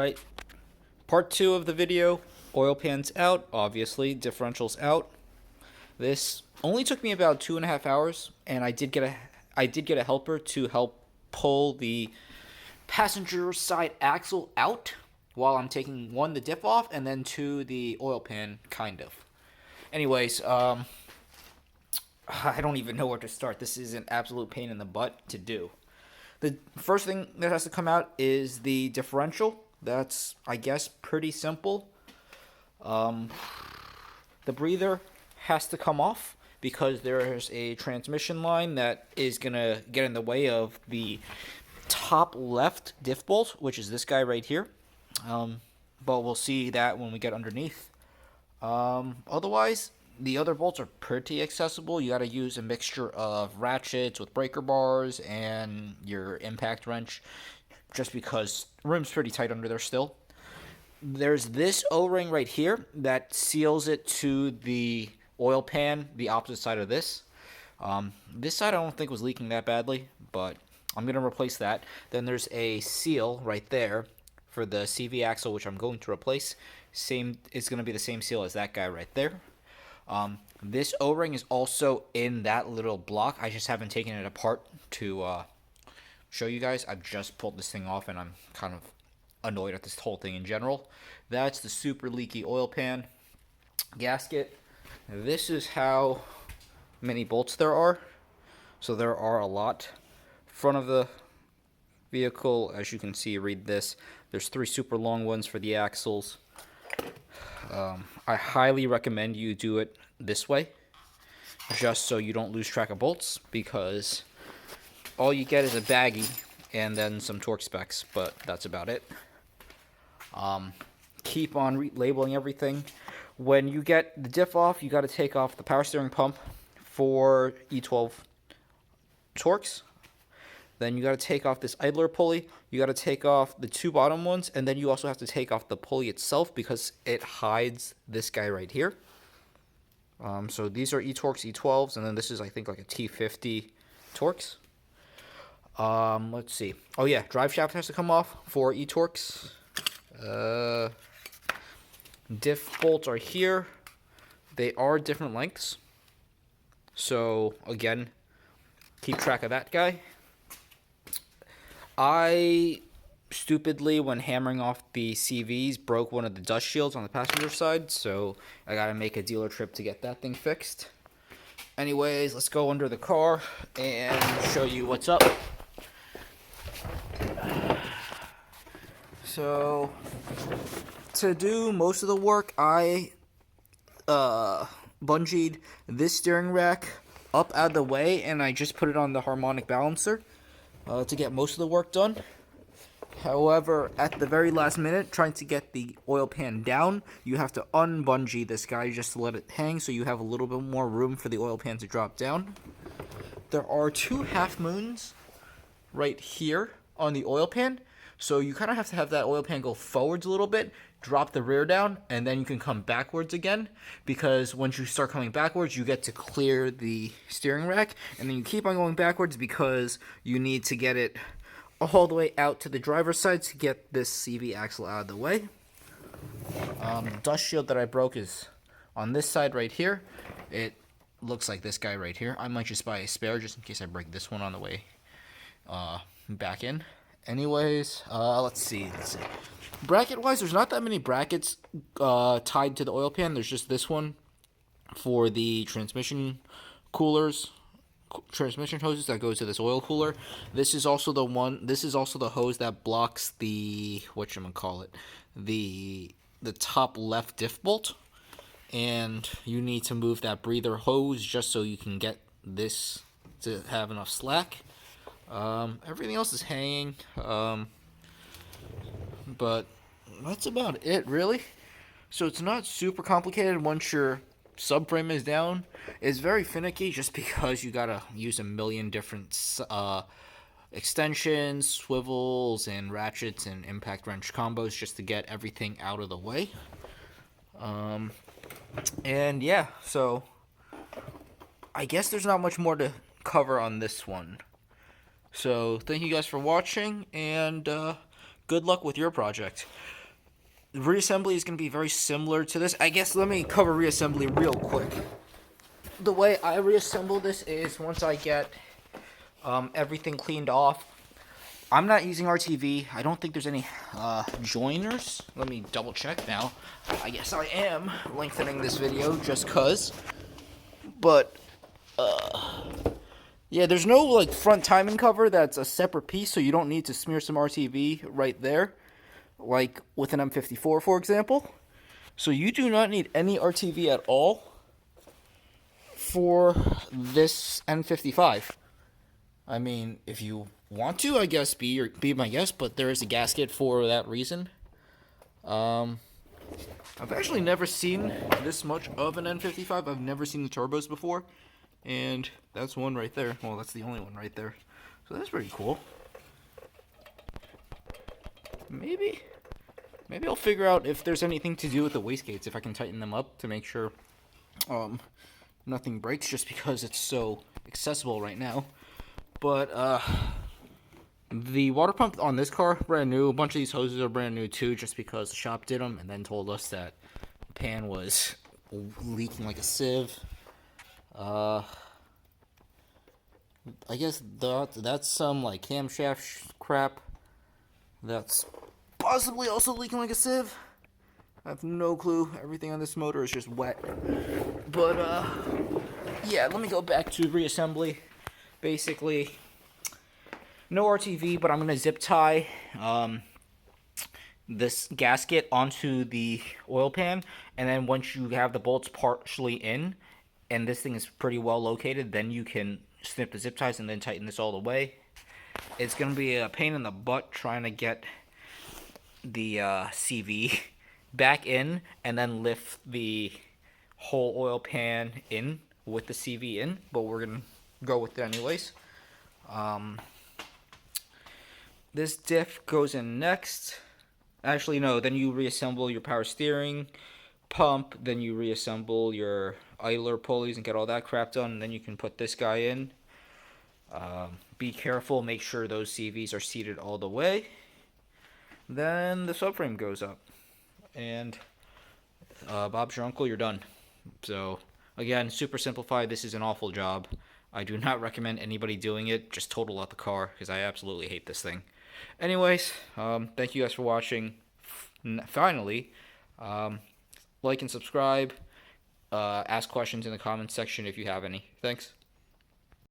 Alright, part 2 of the video. Oil pan's out, obviously, differential's out. This only took me about 2.5 hours, and I did get a helper to help pull the passenger side axle out while I'm taking one, the diff off, and then two, the oil pan, kind of. Anyways, I don't even know where to start. This is an absolute pain in the butt to do. The first thing that has to come out is the differential. That's, I guess, pretty simple. The breather has to come off because there's a transmission line that is going to get in the way of the top left diff bolt, which is this guy right here. But we'll see that when we get underneath. Otherwise, the other bolts are pretty accessible. You got to use a mixture of ratchets with breaker bars and your impact wrench, just because room's pretty tight under there still. There's this O-ring right here that seals it to the oil pan, the opposite side of this. This side I don't think was leaking that badly, but I'm going to replace that. Then there's a seal right there for the CV axle, which I'm going to replace. It's going to be the same seal as that guy right there. This O-ring is also in that little block. I just haven't taken it apart to show you guys. I've just pulled this thing off, and I'm kind of annoyed at this whole thing in general. That's the super leaky oil pan gasket. This is how many bolts there are. So there are a lot. Front of the vehicle, as you can see, read this. There's 3 super long ones for the axles. I highly recommend you do it this way, just so you don't lose track of bolts, because all you get is a baggie and then some torque specs, but that's about it. Keep on labeling everything. When you get the diff off, you got to take off the power steering pump for E12 Torx. Then you got to take off this idler pulley. You got to take off the 2 bottom ones, and then you also have to take off the pulley itself because it hides this guy right here. So these are E-Torx E12s, and then this is, I think, like a T50 Torx. Let's see. Oh yeah, drive shaft has to come off for E-Torx. Diff bolts are here. They are different lengths. So again, keep track of that guy. I stupidly, when hammering off the CVs, broke one of the dust shields on the passenger side, so I gotta make a dealer trip to get that thing fixed. Anyways, let's go under the car and show you what's up. So, to do most of the work, I bungeed this steering rack up out of the way, and I just put it on the harmonic balancer to get most of the work done. However, at the very last minute, trying to get the oil pan down, you have to unbungee this guy just to let it hang so you have a little bit more room for the oil pan to drop down. There are 2 half moons right here on the oil pan, so you kind of have to have that oil pan go forwards a little bit, drop the rear down, and then you can come backwards again, because once you start coming backwards, you get to clear the steering rack, and then you keep on going backwards because you need to get it all the way out to the driver's side to get this CV axle out of the way. The dust shield that I broke is on this side right here. It looks like this guy right here. I might just buy a spare just in case I break this one on the way back in. Anyways, let's see. Bracket-wise, there's not that many brackets tied to the oil pan. There's just this one for the transmission coolers, transmission hoses that goes to this oil cooler. This is also the one. This is also the hose that blocks the the top left diff bolt, and you need to move that breather hose just so you can get this to have enough slack. Everything else is hanging, but that's about it, really. So it's not super complicated once your subframe is down. It's very finicky just because you gotta use a million different extensions, swivels, and ratchets and impact wrench combos just to get everything out of the way. And yeah, so I guess there's not much more to cover on this one. So thank you guys for watching, and good luck with your project. Reassembly is going to be very similar to this. I guess let me cover reassembly real quick. The way I reassemble this is once I get everything cleaned off. I'm not using RTV. I don't think there's any joiners. Let me double check now. I guess I am lengthening this video just cause. But yeah, there's no like front timing cover that's a separate piece, so you don't need to smear some RTV right there, like with an M54, for example. So you do not need any RTV at all for this N55. I mean, if you want to, I guess be my guest, but there is a gasket for that reason. I've actually never seen this much of an N55. I've never seen the turbos before, and that's one right there. Well, that's the only one right there. So that's pretty cool. Maybe I'll figure out if there's anything to do with the wastegates, if I can tighten them up to make sure nothing breaks, just because it's so accessible right now. But the water pump on this car, brand new. A bunch of these hoses are brand new too, just because the shop did them and then told us that the pan was leaking like a sieve. I guess that's some like camshaft crap that's possibly also leaking like a sieve. I have no clue. Everything on this motor is just wet. But yeah, let me go back to reassembly. Basically, no RTV, but I'm gonna zip tie this gasket onto the oil pan, and then once you have the bolts partially in, and this thing is pretty well located, then you can snip the zip ties and then tighten this all the way. It's gonna be a pain in the butt trying to get the CV back in and then lift the whole oil pan in with the CV in, but we're gonna go with it anyways. This diff goes in next. Actually, no, then you reassemble your power steering pump, then you reassemble your idler pulleys and get all that crap done, and then you can put this guy in. Be careful, make sure those CVs are seated all the way. Then the subframe goes up, and Bob's your uncle, you're done. So again, super simplified. This is an awful job. I do not recommend anybody doing it. Just total out the car, because I absolutely hate this thing. Anyways, thank you guys for watching. Finally, like and subscribe. Ask questions in the comments section if you have any. Thanks.